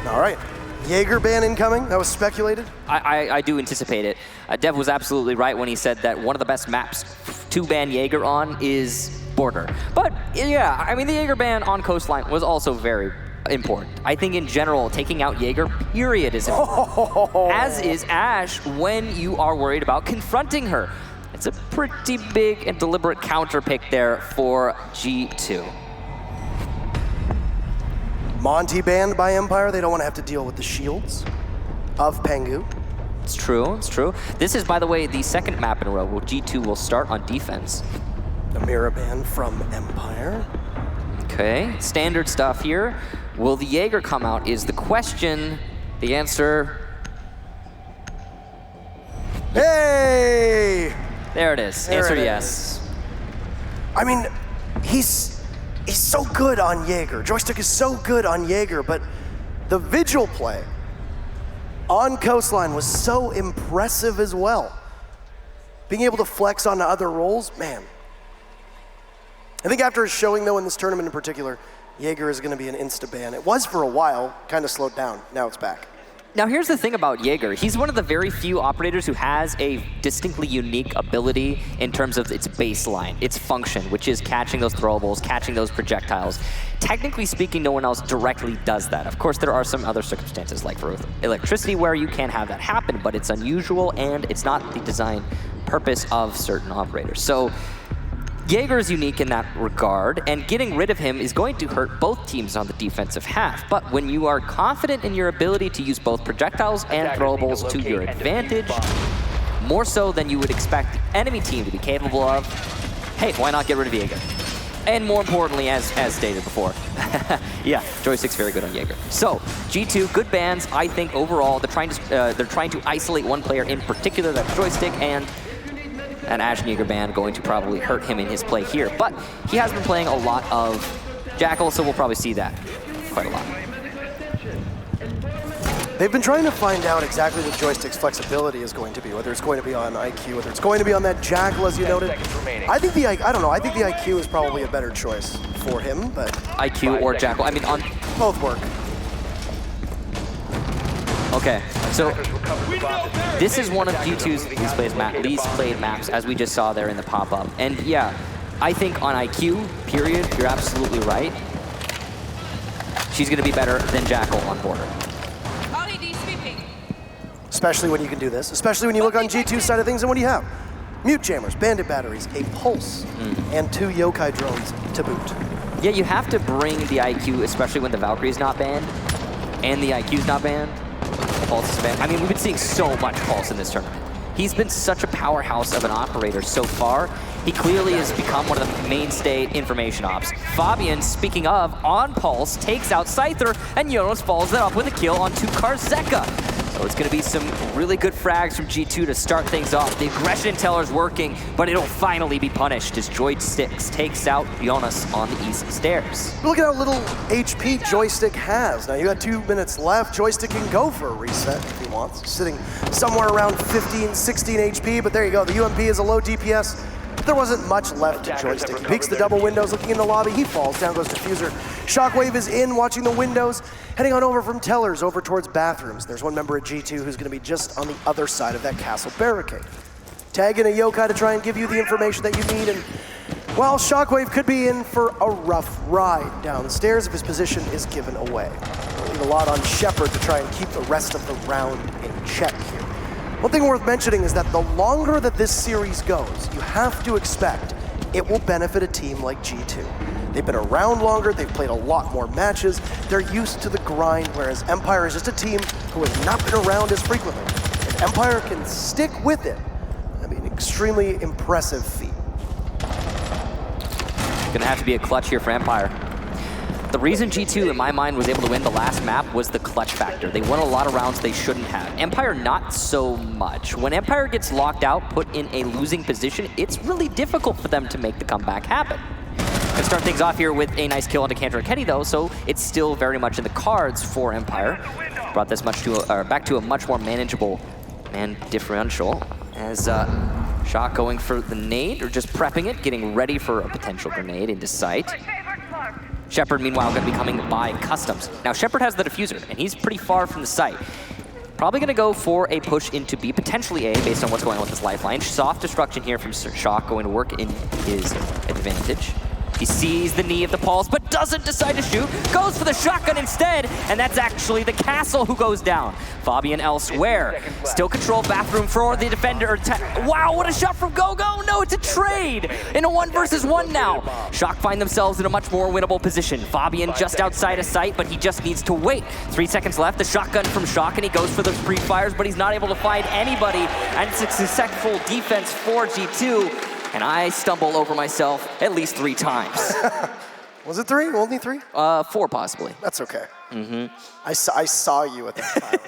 All right. Jaeger ban incoming, that was speculated. I do anticipate it. Dev was absolutely right when he said that one of the best maps to ban Jaeger on is Border. But yeah, I mean the Jaeger ban on Coastline was also very important. I think in general, taking out Jaeger, period, is important. As is Ashe when you are worried about confronting her. It's a pretty big and deliberate counter pick there for G2. Monty banned by Empire. They don't want to have to deal with the shields of Pengu. It's true, it's true. This is, by the way, the second map in a row where G2 will start on defense. A mirror ban from Empire. Okay, standard stuff here. Will the Jaeger come out is the question. The answer... Hey! There it is. There answer it yes. Is. I mean, he's so good on Jaeger. Joystick is so good on Jaeger, but the Vigil play on Coastline was so impressive as well. Being able to flex onto other roles, man. I think after his showing, though, in this tournament in particular, Jaeger is going to be an insta-ban. It was for a while, kind of slowed down. Now it's back. Now here's the thing about Jaeger. He's one of the very few operators who has a distinctly unique ability in terms of its baseline, its function, which is catching those throwables, catching those projectiles. Technically speaking, no one else directly does that. Of course, there are some other circumstances, like for electricity, where you can have that happen, but it's unusual and it's not the design purpose of certain operators. So Jaeger is unique in that regard, and getting rid of him is going to hurt both teams on the defensive half. But when you are confident in your ability to use both projectiles and throwables to your advantage, more so than you would expect the enemy team to be capable of, hey, why not get rid of Jaeger? And more importantly, as stated before, yeah, Joystick's very good on Jaeger. So G2, good bans. I think overall they're trying to isolate one player in particular, that's Joystick, and an Ashe Jaeger ban going to probably hurt him in his play here. But he has been playing a lot of Jackal, so we'll probably see that quite a lot. They've been trying to find out exactly what Joystick's flexibility is going to be, whether it's going to be on IQ, whether it's going to be on that Jackal, as you noted. I think I don't know, I think the IQ is probably a better choice for him, but... IQ or Jackal, I mean on... Both work. Okay, so this is one of G2's least played maps, as we just saw there in the pop-up. And yeah, I think on IQ, period, you're absolutely right. She's going to be better than Jackal on Border. Especially when you can do this, especially when you look on G2's side of things, and what do you have? Mute jammers, bandit batteries, a pulse, and 2 yokai drones to boot. Yeah, you have to bring the IQ, especially when the Valkyrie's not banned, and the IQ's not banned. Pulse is banned. I mean, we've been seeing so much Pulse in this tournament. He's been such a powerhouse of an operator so far. He clearly has become one of the mainstay information ops. Fabian, speaking of, on Pulse, takes out Scyther, and Jonas follows that up with a kill onto Karzeka. So it's going to be some really good frags from G2 to start things off. The aggression teller's working, but it'll finally be punished as Joystick takes out Jonas on the east stairs. Look at how little HP Joystick has. Now you got 2 minutes left. Joystick can go for a reset if he wants. Sitting somewhere around 15, 16 HP, but there you go. The UMP is a low DPS. There wasn't much left to Joystick. He peeks the double windows, looking in the lobby. He falls. Down goes Diffuser. Shockwave is in, watching the windows. Heading on over from Tellers over towards bathrooms. There's one member at G2 who's going to be just on the other side of that castle barricade. Tag in a yokai to try and give you the information that you need. And, well, Shockwave could be in for a rough ride downstairs if his position is given away. Need a lot on Shepard to try and keep the rest of the round in check here. One thing worth mentioning is that the longer that this series goes, you have to expect it will benefit a team like G2. They've been around longer, they've played a lot more matches, they're used to the grind, whereas Empire is just a team who has not been around as frequently. If Empire can stick with it, that'd be an extremely impressive feat. Gonna have to be a clutch here for Empire. The reason G2, in my mind, was able to win the last map was the clutch factor. They won a lot of rounds they shouldn't have. Empire, not so much. When Empire gets locked out, put in a losing position, it's really difficult for them to make the comeback happen. Gonna start things off here with a nice kill onto Cantor Kenny, though, so it's still very much in the cards for Empire. Brought this back to a much more manageable man differential as Shock going for the nade, or just prepping it, getting ready for a potential grenade into sight. Shepard, meanwhile, going to be coming by Customs. Now, Shepard has the diffuser, and he's pretty far from the site. Probably going to go for a push into B, potentially A, based on what's going on with this lifeline. Soft destruction here from Shock going to work in his advantage. He sees the knee of the Pulse, but doesn't decide to shoot. Goes for the shotgun instead, and that's actually the Castle who goes down. Fabian elsewhere. Still control bathroom for the defender. Wow, what a shot from Gogo! No, it's a trade! In a 1 versus 1 now. Shock find themselves in a much more winnable position. Fabian just outside of sight, but he just needs to wait. 3 seconds left, the shotgun from Shock, and he goes for the pre-fires, but he's not able to find anybody. And it's a successful defense for G2. And I stumble over myself at least 3 times. Was it 3? Only 3? 4 possibly. That's okay. I saw you at that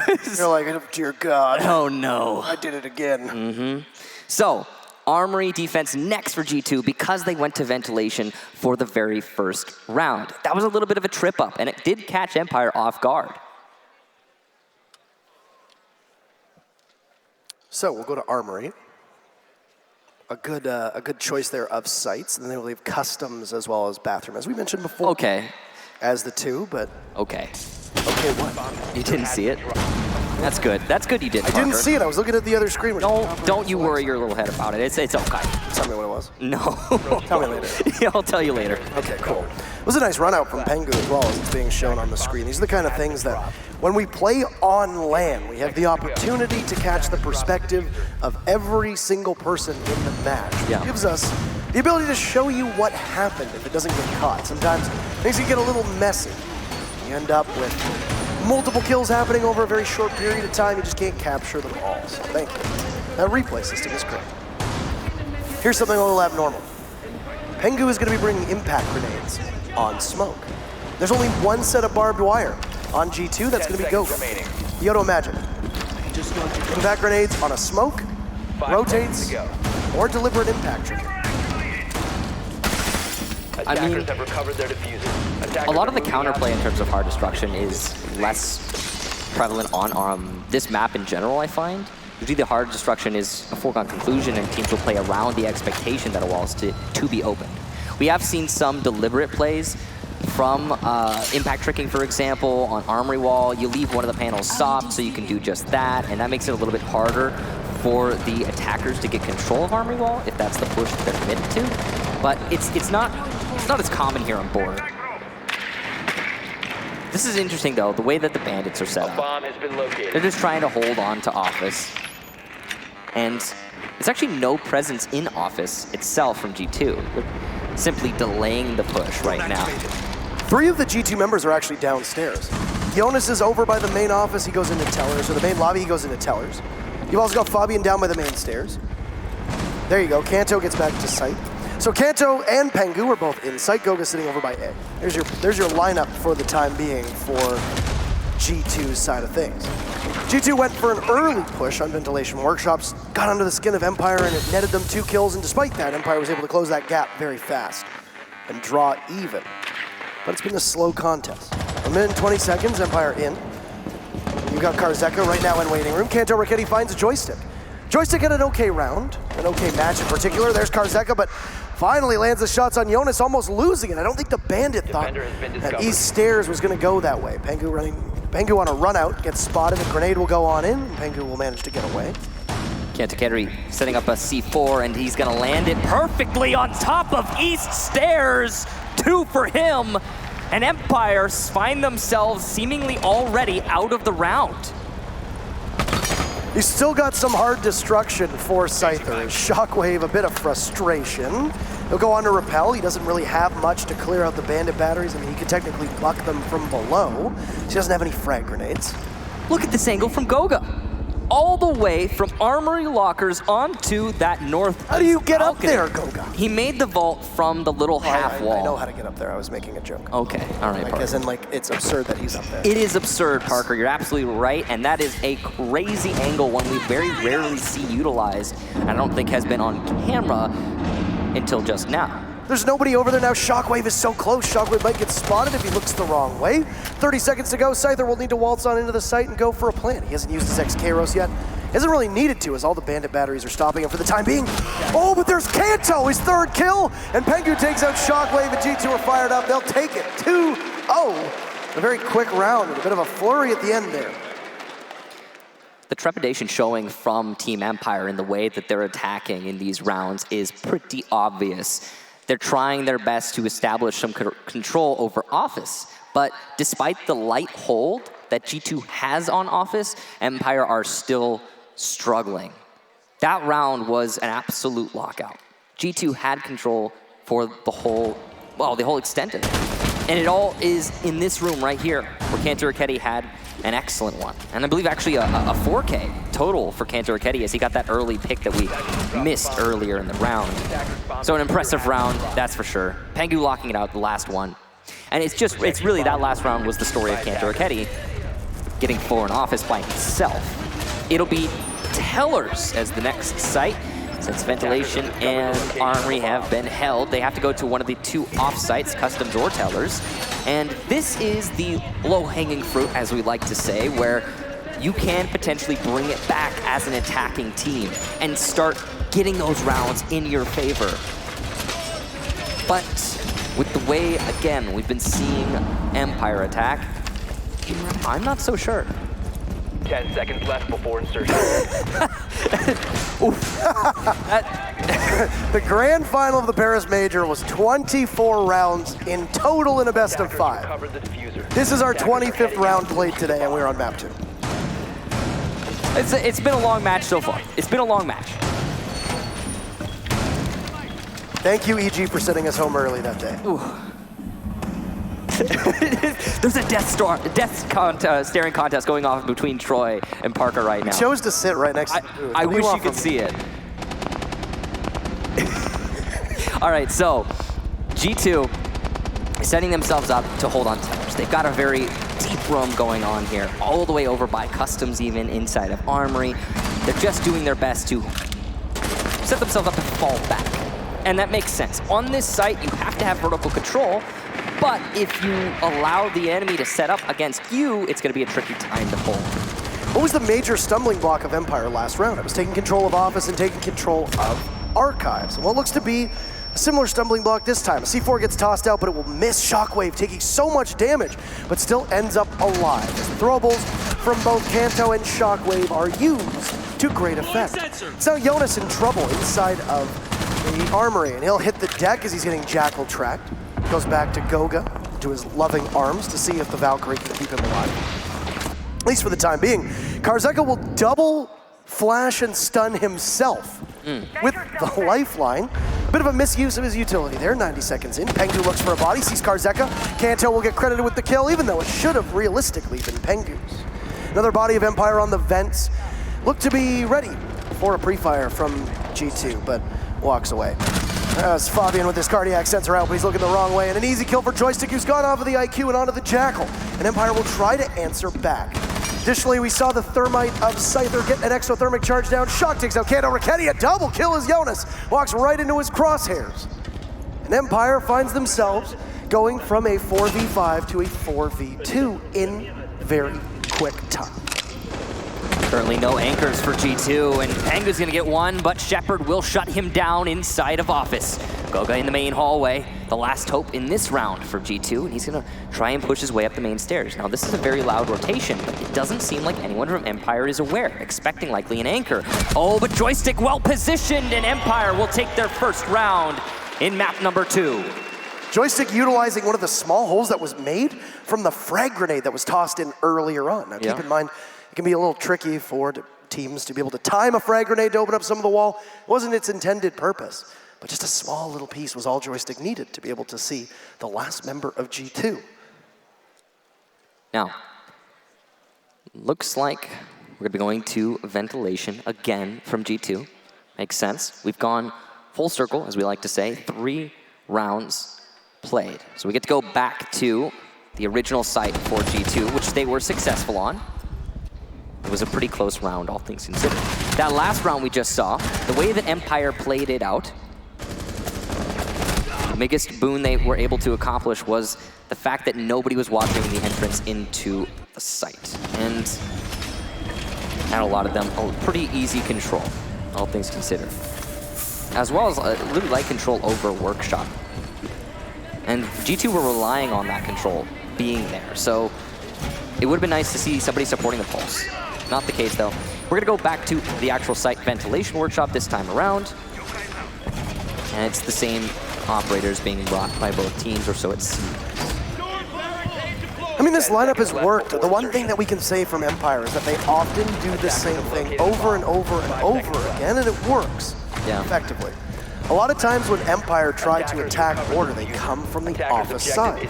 time. You're like, dear God. Oh no. I did it again. So, Armory defense next for G2 because they went to ventilation for the very first round. That was a little bit of a trip up, and it did catch Empire off guard. So we'll go to Armory. A good choice there of sites, and then they will leave Customs as well as Bathroom, as we mentioned before. Okay. As the 2, but... Okay. Okay, what? You didn't see it? That's good. That's good you did, Parker. I didn't see it. I was looking at the other screen. Don't you worry your little head about it. It's okay. Tell me what it was. No. Tell me later. Yeah, I'll tell you later. Okay, cool. It was a nice run out from Pengu as well as it's being shown on the screen. These are the kind of things that when we play on LAN, we have the opportunity to catch the perspective of every single person in the match. Yeah. It gives us the ability to show you what happened if it doesn't get caught. Sometimes things can get a little messy. You end up with multiple kills happening over a very short period of time. You just can't capture them all. So thank you. That replay system is great. Here's something a little abnormal. Pengu is going to be bringing impact grenades on smoke. There's only 1 set of barbed wire on G2. That's going to be Gogo. You got to imagine. Impact grenades on a smoke, rotates, or deliberate impact trigger. I mean, a lot of the counterplay in terms of hard destruction is less prevalent on this map in general, I find. Usually the hard destruction is a foregone conclusion and teams will play around the expectation that a wall is to be opened. We have seen some deliberate plays from impact tricking, for example, on Armory Wall. You leave one of the panels soft so you can do just that, and that makes it a little bit harder for the attackers to get control of Armory Wall if that's the push they're committed to. But it's not as common here on board. This is interesting though, the way that the bandits are set up. Bomb has been located. They're just trying to hold on to Office. And it's actually no presence in Office itself from G2. They're simply delaying the push right now. 3 of the G2 members are actually downstairs. Jonas is over by the main office, he goes into Tellers, or the main lobby, he goes into Tellers. You've also got Fabian down by the main stairs. There you go, Kanto gets back to site. So Kanto and Pengu are both in site. Goga sitting over by A. There's your lineup for the time being for G2's side of things. G2 went for an early push on ventilation workshops, got under the skin of Empire, and it netted them 2 kills, and despite that, Empire was able to close that gap very fast and draw even. But it's been a slow contest. 1 minute and 20 seconds, Empire in. You've got Karzeka right now in waiting room. Kanto Raketti finds a joystick. Joystick had an okay round, an okay match in particular. There's Karzeka, but finally lands the shots on Jonas, almost losing it. I don't think the Bandit thought that East Stairs was going to go that way. Pengu on a run out, gets spotted, the grenade will go on in, and Pengu will manage to get away. Kantakeri setting up a C4, and he's gonna land it perfectly on top of East Stairs. 2 for him, and Empire find themselves seemingly already out of the round. He's still got some hard destruction for Scyther. Shockwave, a bit of frustration. He'll go on to Repel. He doesn't really have much to clear out the Bandit batteries. I mean, he could technically pluck them from below. He doesn't have any frag grenades. Look at this angle from Goga. All the way from Armory Lockers onto that north How do you get balcony. up there, Goga? He made the vault from the little half wall. I know how to get up there. I was making a joke. Okay, all right, Parker. As in, it's absurd that he's up there. It is absurd, Parker. You're absolutely right, and that is a crazy angle, one we very rarely see utilized, and I don't think has been on camera until just now. There's nobody over there now. Shockwave is so close. Shockwave might get spotted if he looks the wrong way. 30 seconds to go. Scyther will need to waltz on into the site and go for a plant. He hasn't used his X-Kairos yet. Isn't really needed to, as all the bandit batteries are stopping him for the time being. Oh, but there's Kanto, his third kill, and Pengu takes out Shockwave, and G2 are fired up. They'll take it 2-0. A very quick round, and a bit of a flurry at the end there. The trepidation showing from Team Empire in the way that they're attacking in these rounds is pretty obvious. They're trying their best to establish some control over Office, but despite the light hold that G2 has on Office, Empire are still struggling. That round was an absolute lockout. G2 had control for the whole extent of it. And it all is in this room right here, where Kanto Raketti had an excellent one. And I believe actually a 4K total for Kanto Raketti, as he got that early pick that we missed earlier in the round. So an impressive round, that's for sure. Pengu locking it out, the last one. And it's really that last round was the story of Kanto Raketti getting 4 in Office by himself. It'll be Tellers as the next site. Since Ventilation and Armory have been held, they have to go to one of the 2 off-sites, Customs or Tellers. And this is the low-hanging fruit, as we like to say, where you can potentially bring it back as an attacking team and start getting those rounds in your favor. But with the way, again, we've been seeing Empire attack, I'm not so sure. 10 seconds left before insertion. The grand final of the Paris Major was 24 rounds in total in a best of 5. This is our 25th round played today, and we're on Map2. It's been a long match so far. It's been a long match. Thank you, EG, for sending us home early that day. There's a staring contest going on between Troy and Parker right now. He chose to sit right next to the booth. I wish you could see it. All right, so G2 is setting themselves up to hold on Tellers. They've got a very deep roam going on here, all the way over by Customs, even inside of Armory. They're just doing their best to set themselves up to fall back. And that makes sense. On this site, you have to have vertical control, but if you allow the enemy to set up against you, it's going to be a tricky time to hold. What was the major stumbling block of Empire last round? It was taking control of Office and taking control of Archives. And what looks to be a similar stumbling block this time. A C4 gets tossed out, but it will miss Shockwave, taking so much damage, but still ends up alive. As the throwables from both Kanto and Shockwave are used to great effect. It's now Jonas in trouble inside of the Armory, and he'll hit the deck as he's getting Jackal tracked. Goes back to Goga, to his loving arms, to see if the Valkyrie can keep him alive. At least for the time being. Karzeka will double flash and stun himself with the lifeline. A bit of a misuse of his utility there, 90 seconds in. Pengu looks for a body, sees Karzeka. Kanto will get credited with the kill, even though it should have realistically been Pengu's. Another body of Empire on the vents. Look to be ready for a pre-fire from G2, but walks away. As Fabian with his cardiac sensor out, but he's looking the wrong way. And an easy kill for Joystick, who's gone off of the IQ and onto the Jackal. And Empire will try to answer back. Additionally, we saw the Thermite of Scyther get an exothermic charge down. Shock takes out Kanto Raketti, a double kill as Jonas walks right into his crosshairs. And Empire finds themselves going from a 4v5 to a 4v2 in very quick time. Currently no anchors for G2, and Pengu's gonna get one, but Shepard will shut him down inside of Office. Goga in the main hallway, the last hope in this round for G2, and he's gonna try and push his way up the main stairs. Now this is a very loud rotation, but it doesn't seem like anyone from Empire is aware, expecting likely an anchor. Oh, but Joystick well positioned, and Empire will take their first round in map number 2. Joystick utilizing one of the small holes that was made from the frag grenade that was tossed in earlier on. Now keep in mind, it can be a little tricky for teams to be able to time a frag grenade to open up some of the wall. It wasn't its intended purpose, but just a small little piece was all Joystick needed to be able to see the last member of G2. Now, looks like we're gonna be going to ventilation again from G2. Makes sense. We've gone full circle, as we like to say, 3 rounds played. So we get to go back to the original site for G2, which they were successful on. It was a pretty close round, all things considered. That last round we just saw, the way that Empire played it out, the biggest boon they were able to accomplish was the fact that nobody was watching the entrance into the site. And and a lot of them pretty easy control, all things considered. As well as really light control over Workshop. And G2 were relying on that control being there, so it would have been nice to see somebody supporting the Pulse. Not the case though. We're gonna go back to the actual site ventilation workshop this time around. And it's the same operators being brought by both teams, or so it seems. I mean, this lineup has worked. The one thing that we can say from Empire is that they often do the same thing over and over and over again, and it works effectively. A lot of times when Empire try to attack border, they come from the office side.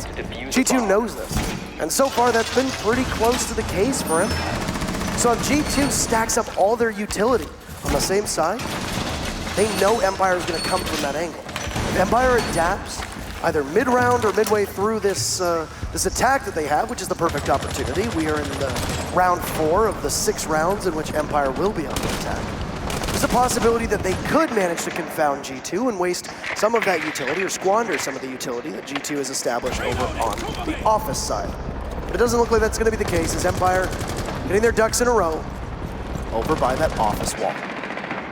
G2 knows this, and so far that's been pretty close to the case for Empire. So if G2 stacks up all their utility on the same side, they know Empire is going to come from that angle. If Empire adapts, either mid-round or midway through this this attack that they have, which is the perfect opportunity. We are in the round 4 of the 6 rounds in which Empire will be on the attack. There's a possibility that they could manage to confound G2 and waste some of that utility, or squander some of the utility that G2 has established over on the office side. But it doesn't look like that's going to be the case, as Empire getting their ducks in a row over by that office wall.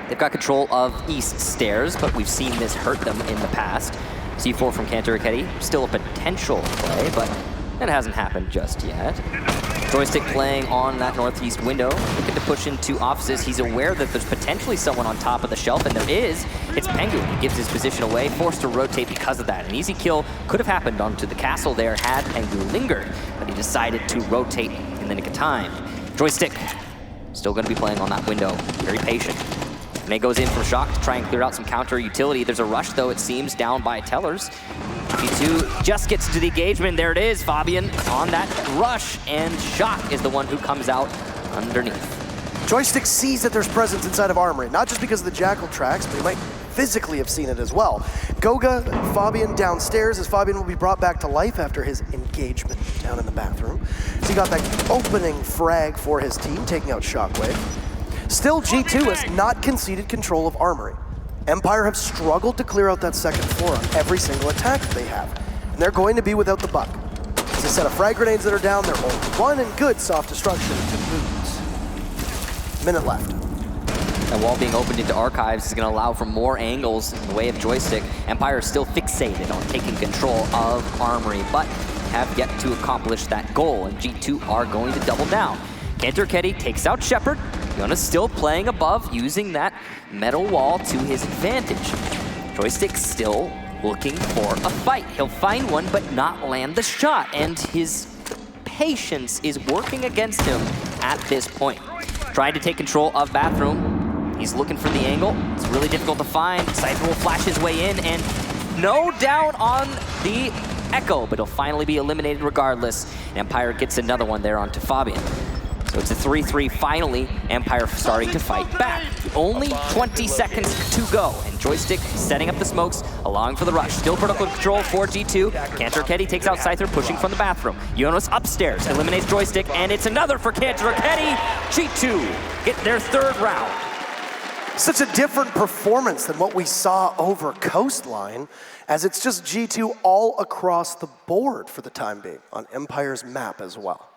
They've got control of East Stairs, but we've seen this hurt them in the past. C4 from Cantor Raketti, still a potential play, but it hasn't happened just yet. Joystick playing on that northeast window, looking to push into offices. He's aware that there's potentially someone on top of the shelf, and there is. It's Penguin. He gives his position away, forced to rotate because of that. An easy kill could have happened onto the castle there had Penguin lingered, but he decided to rotate in the nick of time. Joystick still going to be playing on that window, very patient. Renee goes in from Shock to try and clear out some counter utility. There's a rush, though, it seems, down by Tellers. G2 just gets to the engagement. There it is, Fabian on that rush, and Shock is the one who comes out underneath. Joystick sees that there's presence inside of Armory, not just because of the Jackal tracks, but he might physically have seen it as well. Goga and Fabian downstairs, as Fabian will be brought back to life after his engagement down in the bathroom. So he got that opening frag for his team, taking out Shockwave. Still, G2 has not conceded control of Armory. Empire have struggled to clear out that second floor on every single attack that they have, and they're going to be without the buck. There's a set of frag grenades that are down, they're only one, and good soft destruction to boot. Minute left. That wall being opened into archives is going to allow for more angles in the way of Joystick. Empire is still fixated on taking control of Armory, but have yet to accomplish that goal, and G2 are going to double down. Cantor Raketti takes out Shepard. Jonas still playing above, using that metal wall to his advantage. Joystick still looking for a fight. He'll find one, but not land the shot, and his patience is working against him at this point. Trying to take control of Bathroom. He's looking for the angle. It's really difficult to find. Cypher will flash his way in, and no down on the Echo, but he'll finally be eliminated regardless. And Empire gets another one there onto Fabian. So it's a 3-3 finally, Empire starting to fight back. Only 20 seconds to go, and Joystick setting up the smokes, allowing for the rush. Still vertical control for G2. Cantor Raketti takes out Scyther, pushing from the bathroom. Jonas upstairs, eliminates Joystick, and it's another for Cantor Raketti. G2 get their 3rd round. Such a different performance than what we saw over Coastline, as it's just G2 all across the board for the time being on Empire's map as well.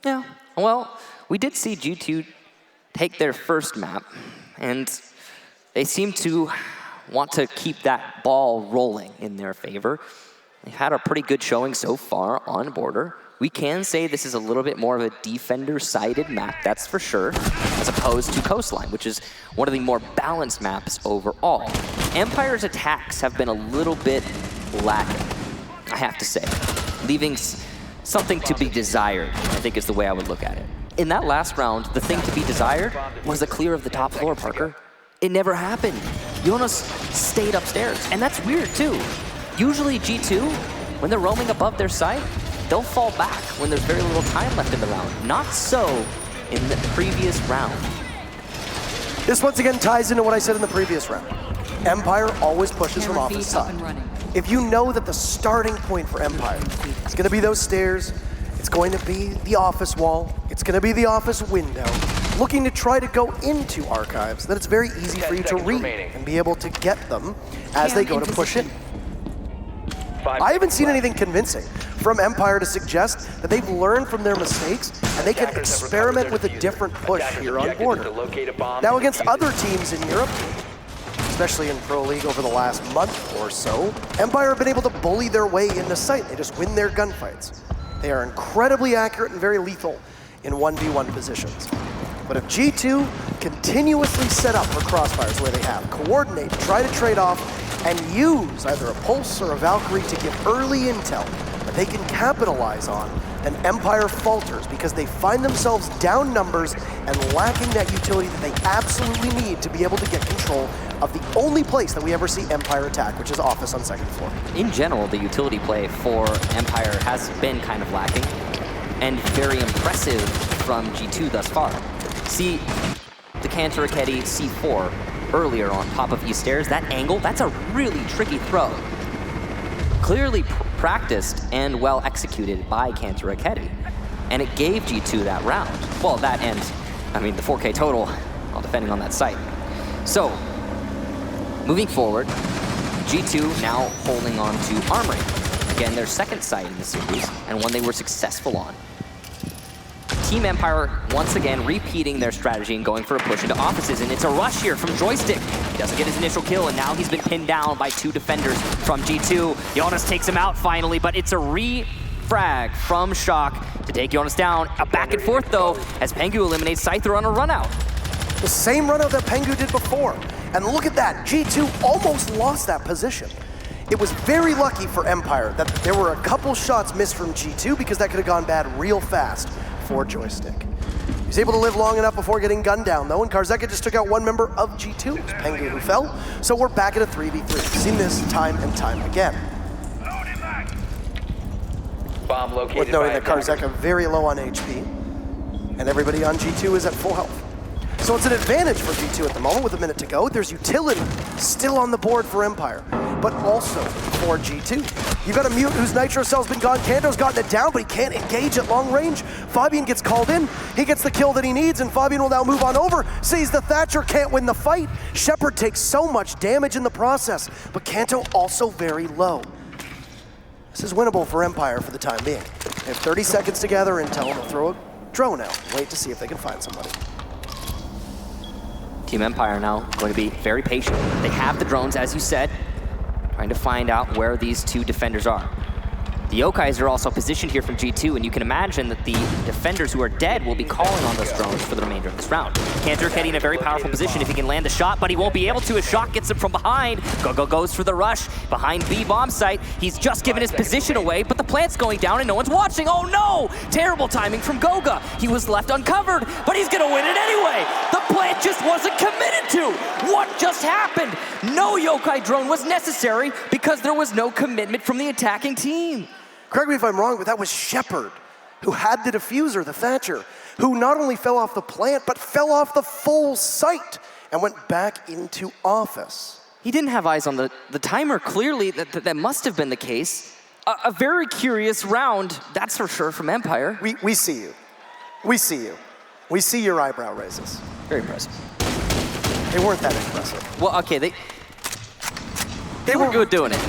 Yeah, well, we did see G2 take their first map, and they seem to want to keep that ball rolling in their favor. They've had a pretty good showing so far on border. We can say this is a little bit more of a defender-sided map, that's for sure, as opposed to Coastline, which is one of the more balanced maps overall. Empire's attacks have been a little bit lacking, I have to say, leaving something to be desired, I think is the way I would look at it. In that last round, the thing to be desired was the clear of the top floor, Parker. It never happened. Jonas stayed upstairs, and that's weird too. Usually G2, when they're roaming above their site, they'll fall back when there's very little time left in the round. Not so in the previous round. This once again ties into what I said in the previous round. Empire always pushes from office side. If you know that the starting point for Empire is going to be those stairs, it's going to be the office wall, it's going to be the office window, looking to try to go into archives, then it's very easy for you to read and be able to get them as they go to push in. I haven't seen anything convincing from Empire to suggest that they've learned from their mistakes and they can experiment with a different push here on Border. Now against other teams in Europe, especially in Pro League over the last month or so, Empire have been able to bully their way into sight. They just win their gunfights. They are incredibly accurate and very lethal in 1v1 positions. But if G2 continuously set up for crossfires where they have, coordinate, try to trade off, and use either a Pulse or a Valkyrie to give early intel that they can capitalize on, then Empire falters because they find themselves down numbers and lacking that utility that they absolutely need to be able to get control of the only place that we ever see Empire attack, which is office on second floor. In general, the utility play for Empire has been kind of lacking and very impressive from G2 thus far. See the Cantor Raketti C4 earlier on top of East Stairs, that angle, that's a really tricky throw. Clearly practiced and well executed by Cantor Raketti. And it gave G2 that round. Well, that and, I mean, the 4K total while defending on that site. So, moving forward, G2 now holding on to Armory. Again, their second site in the series, and one they were successful on. Team Empire once again repeating their strategy and going for a push into offices, and it's a rush here from Joystick. He doesn't get his initial kill, and now he's been pinned down by two defenders from G2. Jonas takes him out finally, but it's a re-frag from Shock to take Jonas down. A back and forth though, as Pengu eliminates Scyther on a run out. The same run out that Pengu did before. And look at that, G2 almost lost that position. It was very lucky for Empire that there were a couple shots missed from G2 because that could have gone bad real fast for Joystick. He's able to live long enough before getting gunned down though, and Karzeka just took out one member of G2. It was Pengu who fell, so we're back at a 3v3. We've seen this time and time again. Bomb located. With noting that Karzeka very low on HP, and everybody on G2 is at full health. So it's an advantage for G2 at the moment with a minute to go. There's utility still on the board for Empire, but also for G2. You've got a Mute whose Nitro Cell's been gone. Kando's gotten it down, but he can't engage at long range. Fabian gets called in. He gets the kill that he needs, and Fabian will now move on over. Sees the Thatcher, can't win the fight. Shepard takes so much damage in the process, but Kanto also very low. This is winnable for Empire for the time being. They have 30 seconds to gather intel. They'll throw a drone out. Wait to see if they can find somebody. Team Empire now going to be very patient. They have the drones, as you said, trying to find out where these two defenders are. The Yokais are also positioned here from G2, and you can imagine that the defenders who are dead will be calling on those drones for the remainder of this round. Cantor Raketti in a very powerful position if he can land the shot, but he won't be able to as Shock gets him from behind. Gogo goes for the rush behind B bomb site. He's just given his position away, but the plant's going down and no one's watching. Oh no! Terrible timing from Goga. He was left uncovered, but he's gonna win it anyway. The plant just wasn't committed to. What just happened? No Yokai drone was necessary because there was no commitment from the attacking team. Correct me if I'm wrong, but that was Shepard who had the diffuser, the Thatcher, who not only fell off the plant, but fell off the full site and went back into office. He didn't have eyes on the timer, clearly. That must have been the case. A very curious round, that's for sure, from Empire. We see you. We see you. We see your eyebrow raises. Very impressive. They weren't that impressive. Well, okay, they were good doing it.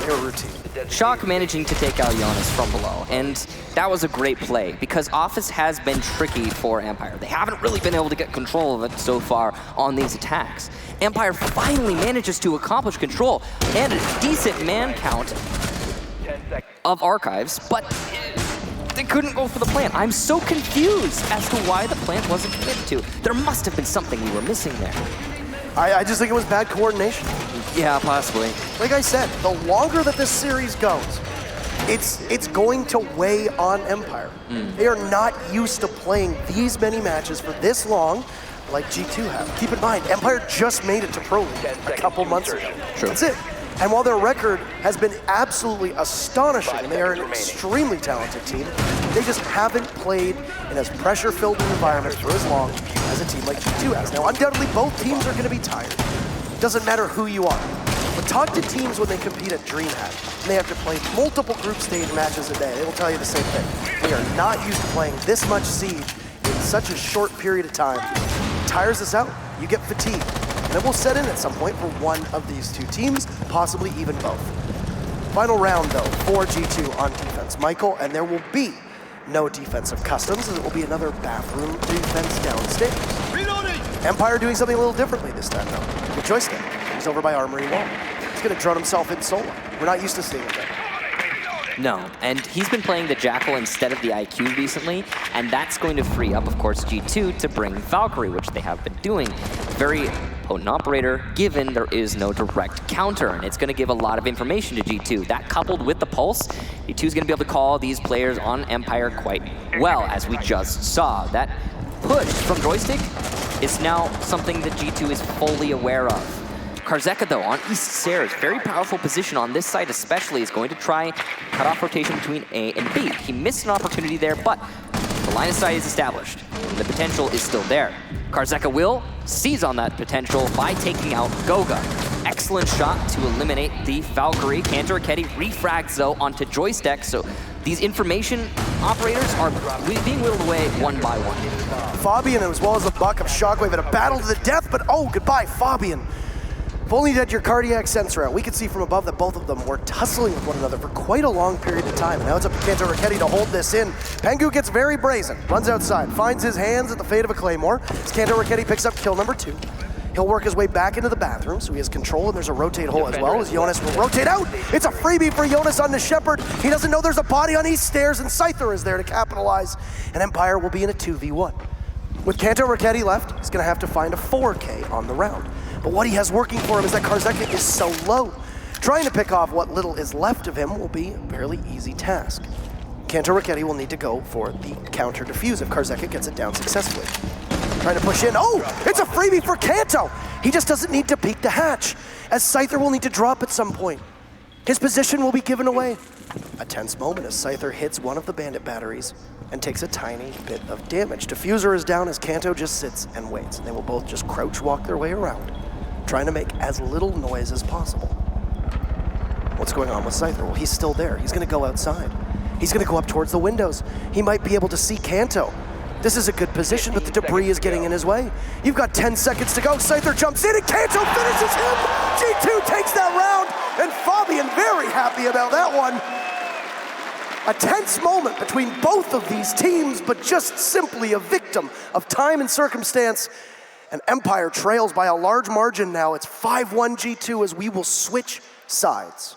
They were routine. Shock managing to take out Jonas from below, and that was a great play because Office has been tricky for Empire. They haven't really been able to get control of it so far on these attacks. Empire finally manages to accomplish control and a decent man count of Archives, but they couldn't go for the plant. I'm so confused as to why the plant wasn't committed to. There must have been something we were missing there. I just think it was bad coordination. Yeah, possibly. Like I said, the longer that this series goes, it's going to weigh on Empire. They are not used to playing these many matches for this long like G2 have. Keep in mind, Empire just made it to Pro League a couple months ago. True. That's it. And while their record has been absolutely astonishing, and they are an extremely talented team, they just haven't played in as pressure-filled an environment for as long as a team like G2 has. Now, undoubtedly, both teams are going to be tired. Doesn't matter who you are. But talk to teams when they compete at DreamHack, and they have to play multiple group stage matches a day. They will tell you the same thing. They are not used to playing this much Siege in such a short period of time. It tires us out. You get fatigued. And it will set in at some point for one of these two teams, possibly even both. Final round, though, for G2 on defense. Michael, and there will be no defensive customs, as it will be another bathroom defense downstairs. Reloading! Empire doing something a little differently this time, though. With Joystick, he's over by Armory Wall. He's going to drone himself in solo. We're not used to seeing it. No, and he's been playing the Jackal instead of the IQ recently, and that's going to free up, of course, G2 to bring Valkyrie, which they have been doing. Very potent operator, given there is no direct counter, and it's going to give a lot of information to G2. That coupled with the Pulse, G2 is going to be able to call these players on Empire quite well, as we just saw. That push from Joystick is now something that G2 is fully aware of. Karzeka, though, on East Stairs, very powerful position on this side especially, is going to try cut off rotation between A and B. He missed an opportunity there, but the line of sight is established. The potential is still there. Karzeka will seize on that potential by taking out Goga. Excellent shot to eliminate the Valkyrie. Kanto Raketti refrags, though, onto Joystick, so these information operators are being whittled away one by one. Fabian, as well as the Buck of Shockwave, in a battle to the death, but oh, goodbye, Fabian. If only you had your cardiac sensor out. We could see from above that both of them were tussling with one another for quite a long period of time. Now it's up to Kanto Raketti to hold this in. Pengu gets very brazen, runs outside, finds his hands at the fate of a Claymore. As Kanto Raketti picks up kill number 2. He'll work his way back into the bathroom, so he has control, and there's a rotate hole as well, as Jonas will rotate out. It's a freebie for Jonas on the Shepherd. He doesn't know there's a body on East Stairs, and Scyther is there to capitalize, and Empire will be in a 2v1. With Kanto Raketti left, he's gonna have to find a 4K on the round. But what he has working for him is that Karzeka is so low. Trying to pick off what little is left of him will be a fairly easy task. Kanto Raketti will need to go for the counter defuse if Karzeka gets it down successfully. Trying to push in. Oh, it's a freebie for Kanto. He just doesn't need to peek the hatch, as Scyther will need to drop at some point. His position will be given away. A tense moment as Scyther hits one of the bandit batteries and takes a tiny bit of damage. Diffuser is down as Kanto just sits and waits. And they will both just crouch walk their way around, trying to make as little noise as possible. What's going on with Scyther? Well, he's still there. He's gonna go outside. He's gonna go up towards the windows. He might be able to see Kanto. This is a good position, but the debris is getting in his way. You've got 10 seconds to go. Scyther jumps in and Kanto finishes him. G2 takes that round, and Fabian very happy about that one. A tense moment between both of these teams, but just simply a victim of time and circumstance. And Empire trails by a large margin now. It's 5-1 G2 as we will switch sides.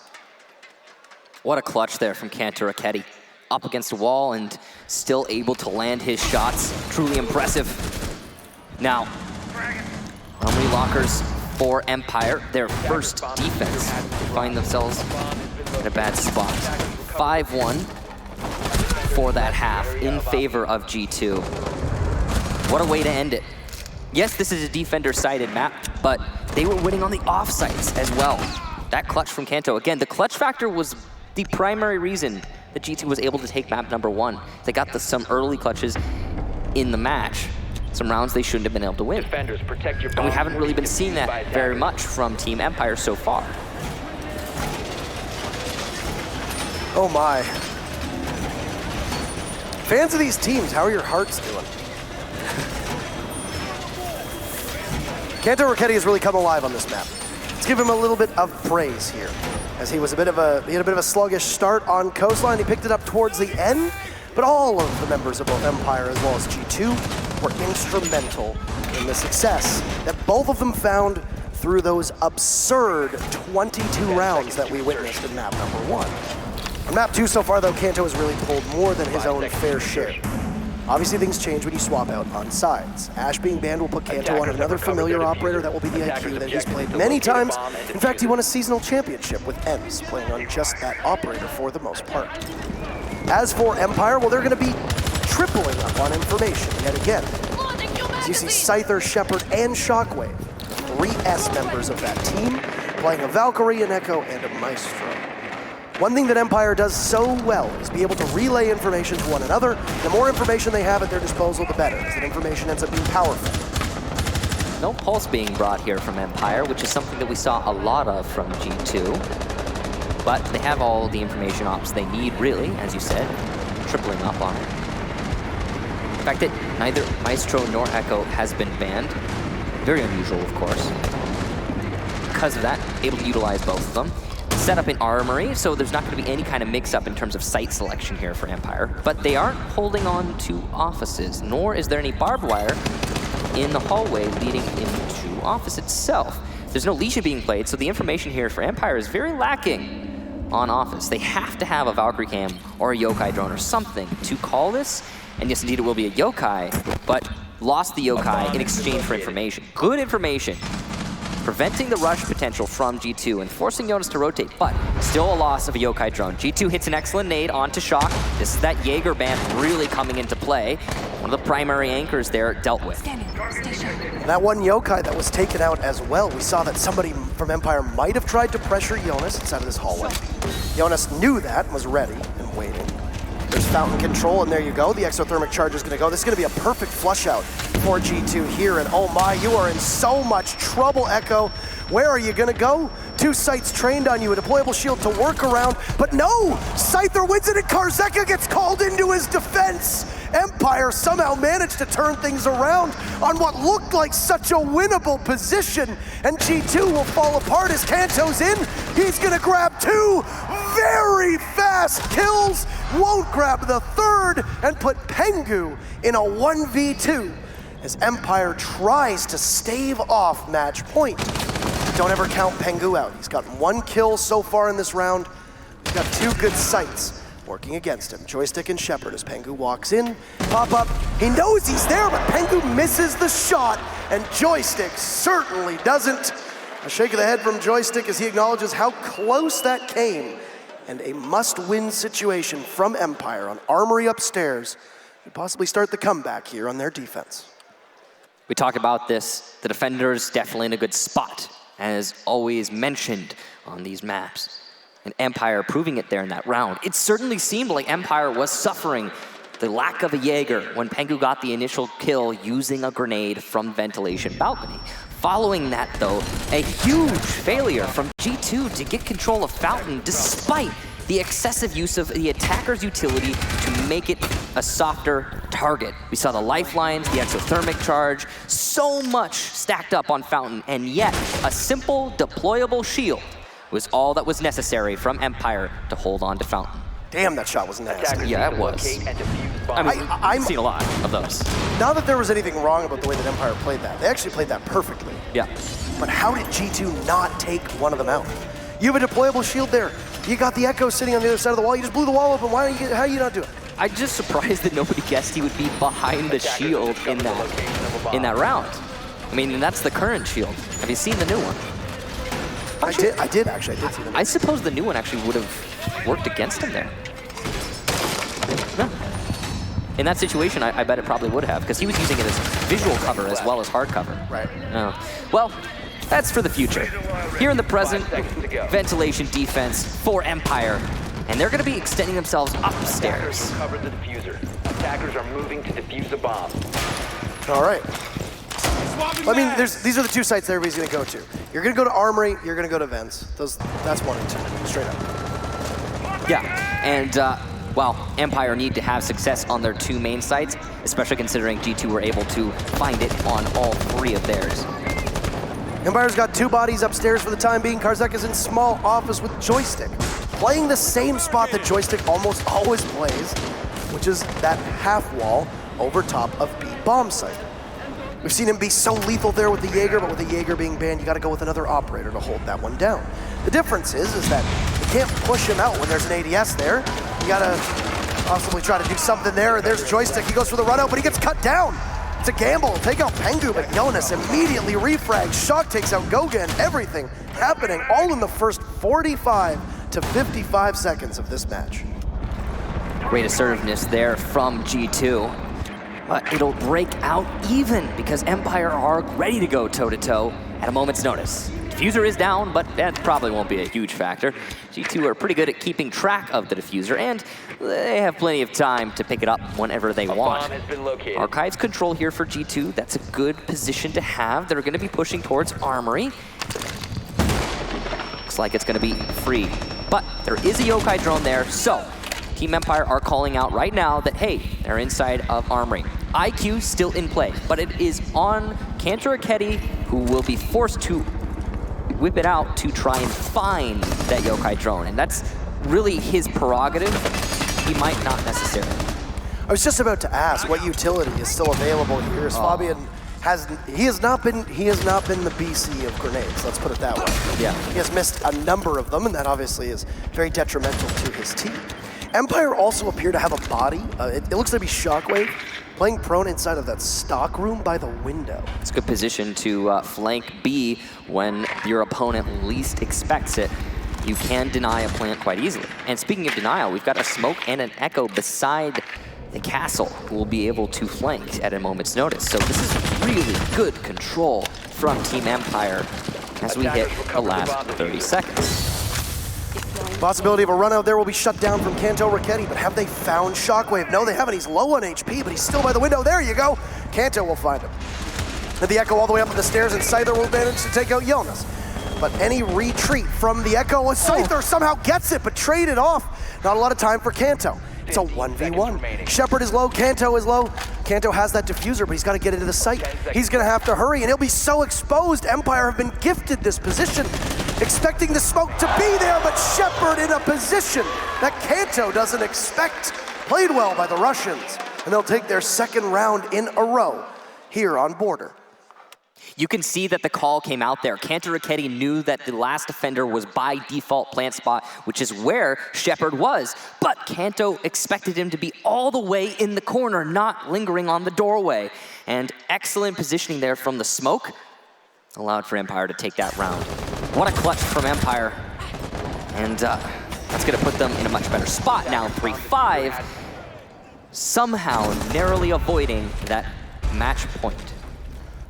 What a clutch there from Kanto Raketti. Up against the wall and still able to land his shots. Truly impressive. Now, Armory Lockers for Empire, their first defense. They find themselves in a bad spot. 5-1 for that half in favor of G2. What a way to end it. Yes, this is a defender-sided map, but they were winning on the offsites as well. That clutch from Kanto. Again, the clutch factor was the primary reason that G2 was able to take map number 1. They got some early clutches in the match. Some rounds they shouldn't have been able to win. Defenders, protect your And we haven't really been seeing that very much from Team Empire so far. Oh my. Fans of these teams, how are your hearts doing? Kanto Raketti has really come alive on this map. Let's give him a little bit of praise here, as he had a bit of a sluggish start on Coastline. He picked it up towards the end, but all of the members of both Empire as well as G2 were instrumental in the success that both of them found through those absurd 22 rounds that we witnessed in map number 1. On map 2 so far, though, Kanto has really pulled more than his own fair share. Obviously, things change when you swap out on sides. Ash being banned will put Kanto on another familiar operator that will be the IQ that he's played many times. In fact, he won a seasonal championship with Ems, playing on just that operator for the most part. As for Empire, well, they're going to be tripling up on information yet again. As you see Scyther, Shepherd, and Shockwave, 3 S members of that team, playing a Valkyrie, an Echo, and a Maestro. One thing that Empire does so well is be able to relay information to one another. The more information they have at their disposal, the better, as that information ends up being powerful. No pulse being brought here from Empire, which is something that we saw a lot of from G2. But they have all the information ops they need, really, as you said, tripling up on it. The fact that neither Maestro nor Echo has been banned, very unusual, of course. Because of that, able to utilize both of them. set up in Armory, so there's not going to be any kind of mix-up in terms of site selection here for Empire. But they aren't holding on to offices, nor is there any barbed wire in the hallway leading into office itself. There's no Leisha being played, so the information here for Empire is very lacking on office. They have to have a Valkyrie cam or a Yokai drone or something to call this, and yes, indeed, it will be a Yokai, but lost the Yokai in exchange for information. Good information, preventing the rush potential from G2 and forcing Jonas to rotate, but still a loss of a Yokai drone. G2 hits an excellent nade onto Shock. This is that Jaeger band really coming into play. One of the primary anchors there dealt with. That one Yokai that was taken out as well. We saw that somebody from Empire might have tried to pressure Jonas inside of this hallway. Jonas knew that and was ready and waiting. There's fountain control, and there you go. The exothermic charge is going to go. This is going to be a perfect flush out for G2 here, and oh my, you are in so much trouble, Echo. Where are you going to go? 2 sites trained on you, a deployable shield to work around, but no! Scyther wins it, and Karzeka gets called into his defense. Empire somehow managed to turn things around on what looked like such a winnable position, and G2 will fall apart as Kanto's in. He's gonna grab 2 very fast kills, won't grab the 3rd, and put Pengu in a 1v2 as Empire tries to stave off match point. Don't ever count Pengu out. He's got 1 kill so far in this round. He's got 2 good sights working against him. Joystick and Shepard as Pengu walks in, pop up. He knows he's there, but Pengu misses the shot, and Joystick certainly doesn't. A shake of the head from Joystick as he acknowledges how close that came, and a must-win situation from Empire on Armory upstairs to possibly start the comeback here on their defense. We talk about this, the defender's definitely in a good spot, as always mentioned on these maps. And Empire proving it there in that round. It certainly seemed like Empire was suffering the lack of a Jaeger when Pengu got the initial kill using a grenade from ventilation balcony. Following that though, a huge failure from G2 to get control of Fountain despite the excessive use of the attacker's utility to make it a softer target. We saw the lifelines, the exothermic charge, so much stacked up on Fountain, and yet a simple deployable shield was all that was necessary from Empire to hold on to Fountain. Damn, that shot was nasty. Yeah, it was. I mean, I've seen a lot of those. Not that there was anything wrong about the way that Empire played that. They actually played that perfectly. Yeah. But how did G2 not take one of them out? You have a deployable shield there. You got the Echo sitting on the other side of the wall. You just blew the wall open. How are you not doing it? I'm just surprised that nobody guessed he would be behind the shield in that round. I mean, that's the current shield. Have you seen the new one? Actually, I did see them. I suppose the new one actually would have worked against him there. No. In that situation, I bet it probably would have, because he was using it as visual cover as well as hard cover. Right. No. Well, that's for the future. Here in the present, ventilation defense for Empire, and they're going to be extending themselves upstairs. Cover the diffuser. Attackers are moving to defuse the bomb. All right. I mean, these are the 2 sites that everybody's going to go to. You're going to go to Armory, you're going to go to Vents. That's 1 and 2, straight up. Yeah, and well, Empire need to have success on their 2 main sites, especially considering G2 were able to find it on all 3 of theirs. Empire's got 2 bodies upstairs for the time being. Karzeka's in small office with Joystick, playing the same spot that Joystick almost always plays, which is that half wall over top of B bomb site. We've seen him be so lethal there with the Jaeger, but with the Jaeger being banned, you gotta go with another operator to hold that one down. The difference is that you can't push him out when there's an ADS there. You gotta possibly try to do something there. There's Joystick, he goes for the run out, but he gets cut down. It's a gamble, take out Pengu, but Jonas immediately refrags. Shock takes out Goga, and everything happening all in the first 45 to 55 seconds of this match. Great assertiveness there from G2. But it'll break out even because Empire are ready to go toe-to-toe at a moment's notice. Diffuser is down, but that probably won't be a huge factor. G2 are pretty good at keeping track of the diffuser, and they have plenty of time to pick it up whenever they want. Bomb has been located. Archives control here for G2. That's a good position to have. They're going to be pushing towards Armory. Looks like it's going to be free. But there is a Yokai drone there, so Team Empire are calling out right now that, hey, they're inside of Armory. IQ still in play, but it is on Kantoraketi, who will be forced to whip it out to try and find that yokai drone. And that's really his prerogative. He might not necessarily. I was just about to ask what utility is still available here. As Fabian has not been the BC of grenades. Let's put it that way. Yeah. He has missed a number of them, and that obviously is very detrimental to his team. Empire also appear to have a body. It looks to be Shockwave playing prone inside of that stock room by the window. It's a good position to flank B when your opponent least expects it. You can deny a plant quite easily. And speaking of denial, we've got a smoke and an echo beside the castle who will be able to flank at a moment's notice. So this is really good control from Team Empire as we hit the last 30 seconds. Possibility of a run out there will be shut down from Kanto Raketti, but have they found Shockwave? No, they haven't. He's low on HP, but he's still by the window. There you go. Kanto will find him. And the Echo all the way up the stairs, and Scyther will manage to take out Jonas. But any retreat from the Echo, Scyther somehow gets it, but traded off. Not a lot of time for Kanto. It's a 1v1. Shepard is low, Kanto is low. Kanto has that diffuser, but he's got to get into the site. He's going to have to hurry, and he'll be so exposed. Empire have been gifted this position, expecting the smoke to be there, but Shepard in a position that Kanto doesn't expect. Played well by the Russians, and they'll take their second round in a row here on Border. You can see that the call came out there. Kanto Raketti knew that the last defender was by default plant spot, which is where Shepard was. But Kanto expected him to be all the way in the corner, not lingering on the doorway. And excellent positioning there from the smoke allowed for Empire to take that round. What a clutch from Empire. And that's going to put them in a much better spot now, 3-5. Somehow narrowly avoiding that match point.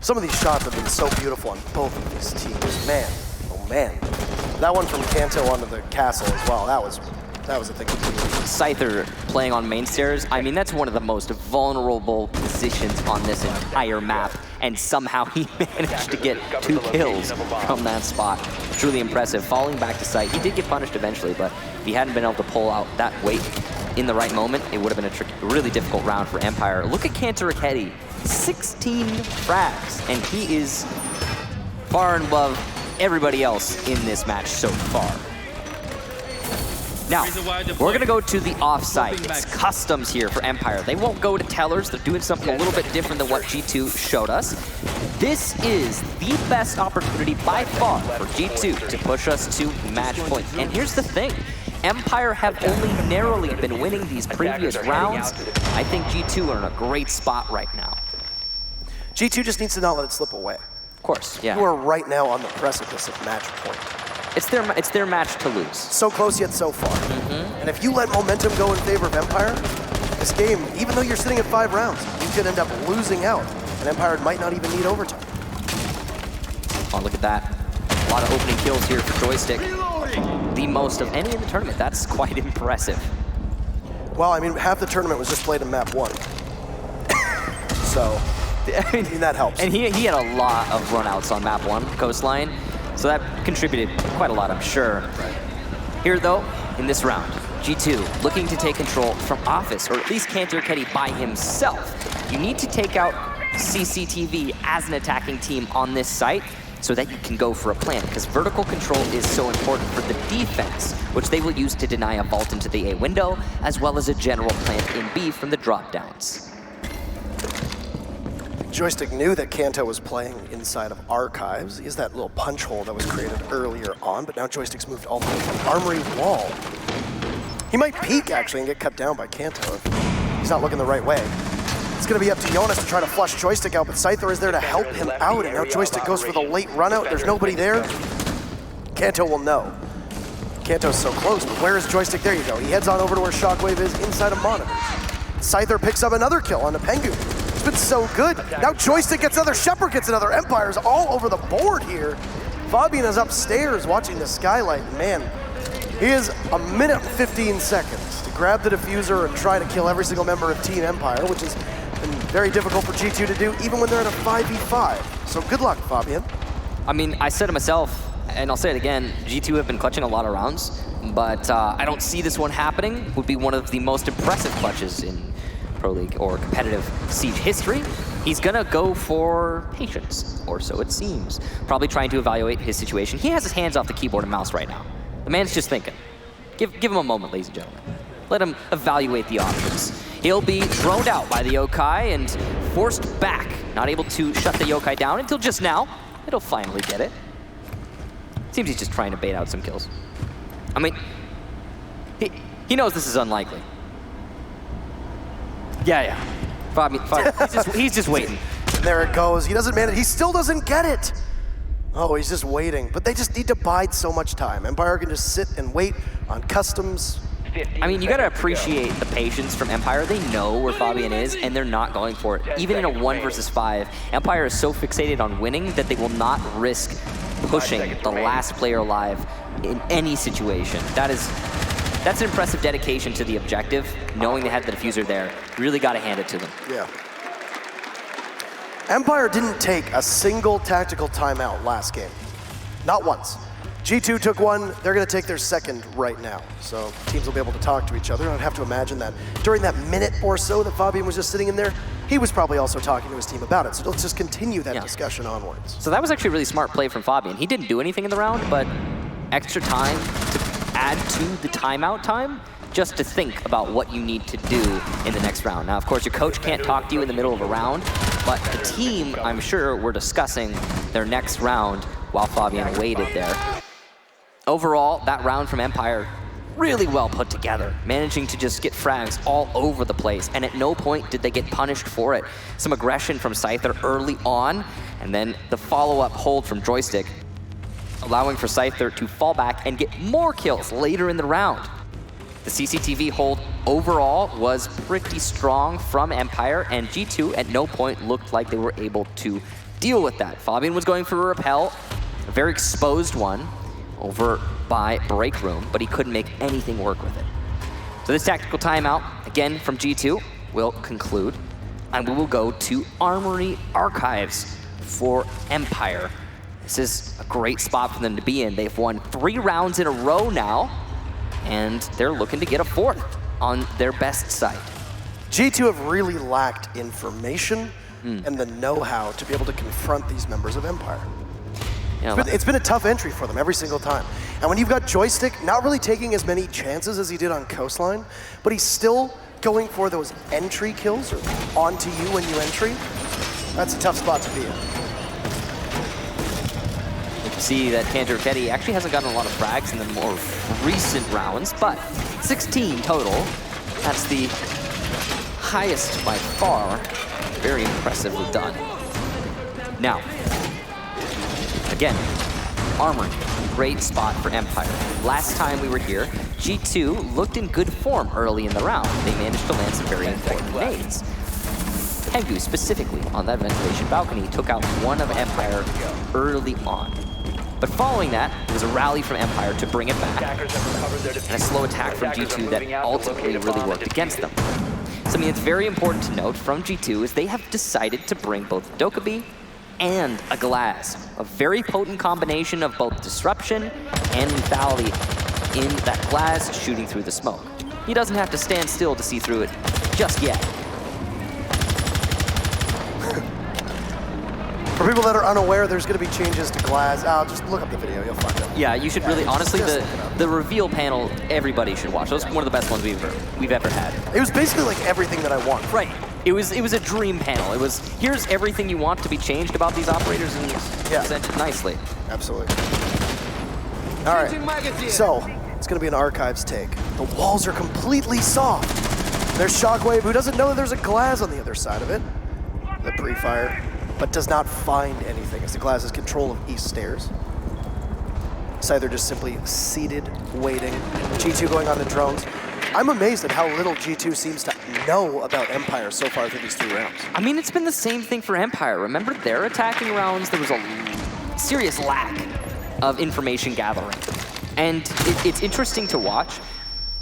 Some of these shots have been so beautiful on both of these teams. Man, oh man. That one from Kanto onto the castle as well. That was a thing to do. Scyther playing on main stairs. I mean, that's one of the most vulnerable positions on this entire map. And somehow he managed to get 2 kills from that spot. Truly impressive. Falling back to site. He did get punished eventually, but if he hadn't been able to pull out that weight in the right moment, it would have been a really difficult round for Empire. Look at Kanto Raketti. 16 frags, and he is far and above everybody else in this match so far. Now, we're gonna go to the offsite. It's customs here for Empire. They won't go to tellers. They're doing something a little bit different than what G2 showed us. This is the best opportunity by far for G2 to push us to match point. And here's the thing. Empire have only narrowly been winning these previous rounds. I think G2 are in a great spot right now. G2 just needs to not let it slip away. Of course, yeah. Who are right now on the precipice of match point. It's their match to lose. So close yet so far. And if you let momentum go in favor of Empire, this game, even though you're sitting at 5 rounds, you could end up losing out, and Empire might not even need overtime. Oh, look at that. A lot of opening kills here for Joystick. The most of any in the tournament. That's quite impressive. Well, I mean, half the tournament was just played in map 1. So, I mean, that helps. And he had a lot of runouts on map 1, Coastline. So that contributed quite a lot, I'm sure. Here, though, in this round, G2 looking to take control from Office, or at least Kanto Raketti by himself. You need to take out CCTV as an attacking team on this site so that you can go for a plant, because vertical control is so important for the defense, which they will use to deny a vault into the A window, as well as a general plant in B from the drop downs. Joystick knew that Kanto was playing inside of Archives. He has that little punch hole that was created earlier on, but now Joystick's moved all the way from Armory Wall. He might peek, actually, and get cut down by Kanto if he's not looking the right way. It's going to be up to Jonas to try to flush Joystick out, but Scyther is there to help him out, and now Joystick goes for the late run out. There's nobody there. Kanto will know. Kanto's so close, but where is Joystick? There you go. He heads on over to where Shockwave is inside of Monitor. Scyther picks up another kill on the Pengu. It's been so good. Now Joystick gets another, Shepard gets another. Empire's all over the board here. Fabian is upstairs watching the skylight. Man, he is a minute and 15 seconds to grab the diffuser and try to kill every single member of Team Empire, which has been very difficult for G2 to do, even when they're in a 5v5. So good luck, Fabian. I mean, I said it myself, and I'll say it again, G2 have been clutching a lot of rounds, but I don't see this one happening. Would be one of the most impressive clutches in Pro League or competitive Siege history. He's gonna go for patience, or so it seems. Probably trying to evaluate his situation. He has his hands off the keyboard and mouse right now. The man's just thinking. Give him a moment, ladies and gentlemen. Let him evaluate the options. He'll be droned out by the yokai and forced back. Not able to shut the yokai down until just now. It'll finally get it. Seems he's just trying to bait out some kills. I mean, he knows this is unlikely. Yeah. Fabian, he's just waiting. And there it goes. He doesn't manage. He still doesn't get it. Oh, he's just waiting. But they just need to bide so much time. Empire can just sit and wait on customs. I mean, you gotta appreciate the patience from Empire. They know where Fabian is, and they're not going for it. Even in a 1 versus 5, Empire is so fixated on winning that they will not risk pushing the last player alive in any situation. That's an impressive dedication to the objective, knowing they had the diffuser there. Really gotta hand it to them. Yeah. Empire didn't take a single tactical timeout last game. Not once. G2 took one, they're gonna take their second right now. So teams will be able to talk to each other. I'd have to imagine that during that minute or so that Fabian was just sitting in there, he was probably also talking to his team about it. So let's just continue that discussion onwards. So that was actually a really smart play from Fabian. He didn't do anything in the round, but extra time to add to the timeout time just to think about what you need to do in the next round. Now, of course, your coach can't talk to you in the middle of a round, but the team, I'm sure, were discussing their next round while Fabian waited there. Overall, that round from Empire, really well put together, managing to just get frags all over the place, and at no point did they get punished for it. Some aggression from Scyther early on, and then the follow-up hold from Joystick, allowing for Scyther to fall back and get more kills later in the round. The CCTV hold overall was pretty strong from Empire, and G2 at no point looked like they were able to deal with that. Fabian was going for a repel, a very exposed one, over by Break Room, but he couldn't make anything work with it. So this tactical timeout, again from G2, will conclude, and we will go to Armory Archives for Empire. This is a great spot for them to be in. They've won 3 rounds in a row now, and they're looking to get a 4th on their best site. G2 have really lacked information and the know-how to be able to confront these members of Empire. It's been a tough entry for them every single time. And when you've got Joystick not really taking as many chances as he did on Coastline, but he's still going for those entry kills or onto you when you entry, that's a tough spot to be in. You can see that Kanter Fetty actually hasn't gotten a lot of frags in the more recent rounds, but 16 total. That's the highest by far. Very impressively done. Now, again, Armory, great spot for Empire. Last time we were here, G2 looked in good form early in the round. They managed to land some very important nades. Tengu, specifically, on that ventilation balcony, took out one of Empire early on. But following that, there was a rally from Empire to bring it back, and a slow attack from G2 that ultimately really worked against them. Something that's very important to note from G2 is they have decided to bring both Dokkaebi and a Glass, a very potent combination of both disruption and lethality in that Glass shooting through the smoke. He doesn't have to stand still to see through it just yet. For people that are unaware, there's going to be changes to Glass. Just look up the video, you'll find it. Yeah, you should really, honestly, the reveal panel, everybody should watch. It was one of the best ones we've ever had. It was basically like everything that I want. Right. It was a dream panel. It was, here's everything you want to be changed about these operators, and presented nicely. Absolutely. All right, so it's going to be an Archives take. The walls are completely soft. There's Shockwave, who doesn't know that there's a Glass on the other side of it, the pre-fire, but does not find anything as the Glass has control of East Stairs. Scyther just simply seated, waiting. G2 going on the drones. I'm amazed at how little G2 seems to know about Empire so far through these 3 rounds. I mean, it's been the same thing for Empire. Remember their attacking rounds? There was a serious lack of information gathering. And it's interesting to watch.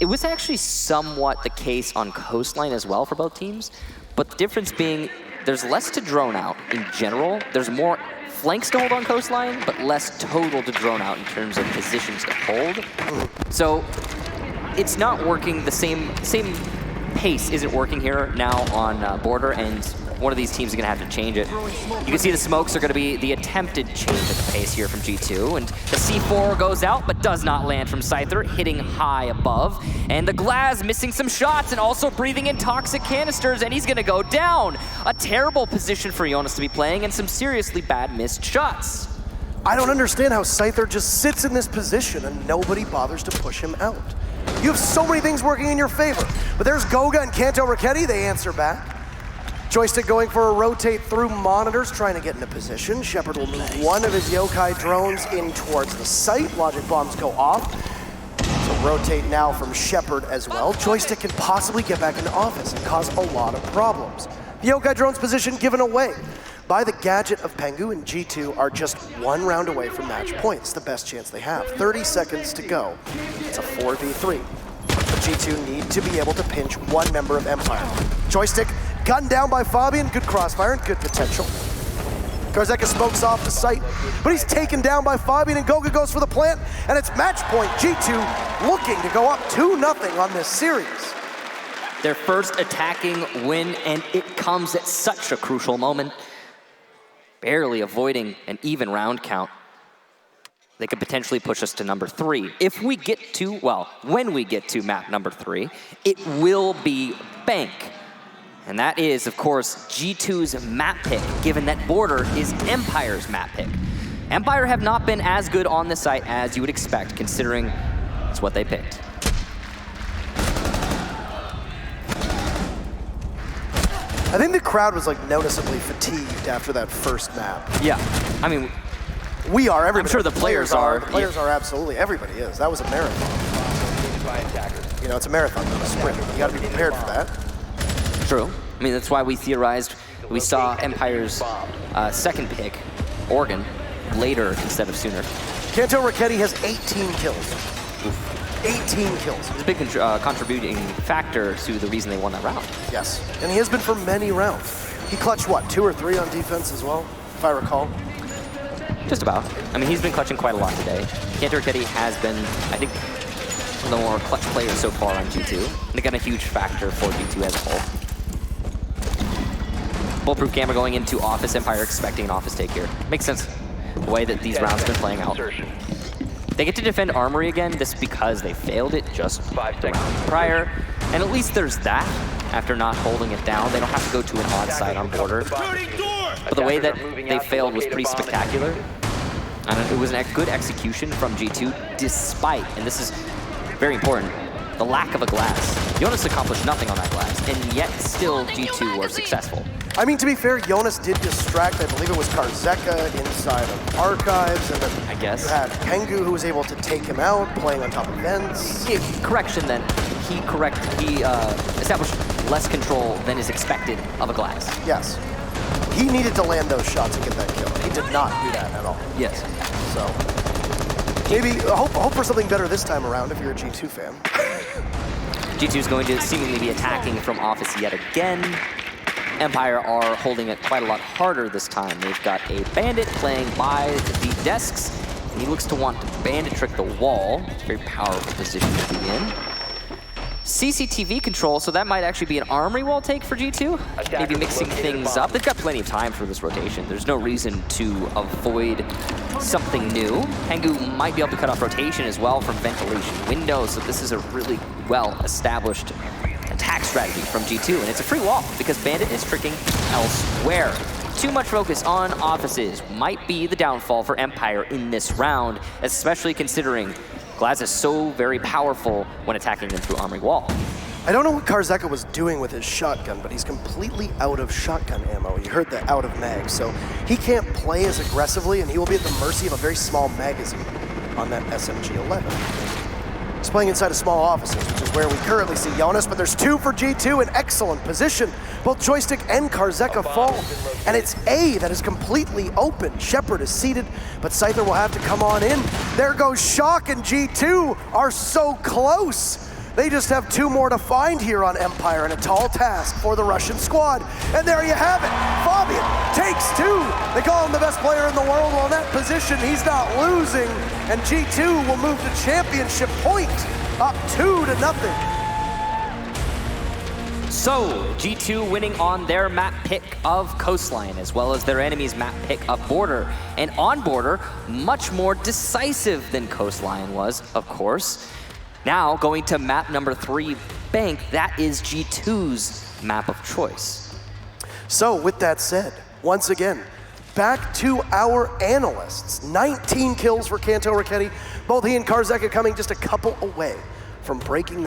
It was actually somewhat the case on Coastline as well for both teams, but the difference being there's less to drone out in general. There's more flanks to hold on Coastline, but less total to drone out in terms of positions to hold. So it's not working the same pace isn't working here now on border, and one of these teams is going to have to change it. You can see the smokes are going to be the attempted change of the pace here from G2, and the C4 goes out, but does not land from Scyther, hitting high above, and the Glaz missing some shots and also breathing in toxic canisters, and he's going to go down. A terrible position for Jonas to be playing, and some seriously bad missed shots. I don't understand how Scyther just sits in this position and nobody bothers to push him out. You have so many things working in your favor, but there's Goga and Kanto Raketti, they answer back. Joystick going for a rotate through monitors, trying to get into position. Shepard will move one of his Yokai drones in towards the site. Logic bombs go off. So rotate now from Shepard as well. Joystick can possibly get back into office and cause a lot of problems. The Yokai drone's position given away by the gadget of Pengu, and G2 are just one round away from match points, the best chance they have. 30 seconds to go. It's a 4v3. But G2 need to be able to pinch one member of Empire. Joystick gunned down by Fabian, good crossfire and good potential. Karzeka smokes off the site, but he's taken down by Fabian, and Goga goes for the plant, and it's match point. G2 looking to go up 2-0 on this series. Their first attacking win, and it comes at such a crucial moment. Barely avoiding an even round count. They could potentially push us to number 3. If we get to, well, when we get to map number 3, it will be Bank. And that is, of course, G2's map pick, given that border is Empire's map pick. Empire have not been as good on the site as you would expect, considering it's what they picked. I think the crowd was like noticeably fatigued after that first map. Yeah, I mean, we are, everybody. I'm sure the players are. The players are absolutely, everybody is. That was a marathon. You know, it's a marathon, not a sprint. You gotta be prepared for that. True. I mean, that's why we theorized, we saw Empire's second pick, Oregon, later instead of sooner. Kanto Raketti has 18 kills. 18 kills. It's a big contributing factor to the reason they won that round. Yes, and he has been for many rounds. He clutched, what, 2 or 3 on defense as well, if I recall? Just about. I mean, he's been clutching quite a lot today. Kanto Raketti has been, I think, one of the more clutch players so far on G2. And again, a huge factor for G2 as a whole. Bulletproof camera going into office. Empire expecting an office take here. Makes sense. The way that these rounds have been playing out. They get to defend Armory again, this because they failed it just 5 seconds prior. And at least there's that. After not holding it down, they don't have to go to an odd side on border. But the way that they failed was pretty spectacular. And it was a good execution from G2, despite, and this is very important, the lack of a glass. Jonas accomplished nothing on that glass, and yet still G2 were successful. I mean, to be fair, Jonas did distract, I believe it was Karzeka inside of Archives, and then I guess. You had Pengu who was able to take him out, playing on top of vents. Yeah, correction then, he established less control than is expected of a glass. Yes. He needed to land those shots and get that kill. He did not do that at all. Yes. So, maybe, hope for something better this time around if you're a G2 fan. G2 is going to seemingly be attacking from office yet again. Empire are holding it quite a lot harder this time. They've got a Bandit playing by the desks, and he looks to want to Bandit trick the wall. It's a very powerful position to be in. CCTV control, so that might actually be an Armory wall take for G2. Maybe mixing things up. They've got plenty of time for this rotation. There's no reason to avoid something new. Pengu might be able to cut off rotation as well from ventilation windows, so this is a really well-established attack strategy from G2, and it's a free wall because Bandit is tricking elsewhere. Too much focus on offices might be the downfall for Empire in this round, especially considering Glaz is so very powerful when attacking them through Armory wall. I don't know what Karzeka was doing with his shotgun, but he's completely out of shotgun ammo. You heard the out of mag, so he can't play as aggressively, and he will be at the mercy of a very small magazine on that SMG-11. He's playing inside of small offices, which is where we currently see Jonas, but there's 2 for G2 in excellent position. Both Joystick and Karzeka fall, and it's A that is completely open. Shepard is seated, but Scyther will have to come on in. There goes Shock, and G2 are so close. They just have 2 more to find here on Empire, and a tall task for the Russian squad. And there you have it. Fabian takes 2. They call him the best player in the world. Well, in that position, he's not losing. And G2 will move to championship point, up 2-0. So, G2 winning on their map pick of Coastline, as well as their enemy's map pick of Border. And on Border, much more decisive than Coastline was, of course. Now, going to map number 3, Bank, that is G2's map of choice. So, with that said, once again, back to our analysts. 19 kills for Kanto Raketti. Both he and Karzeka coming just a couple away from breaking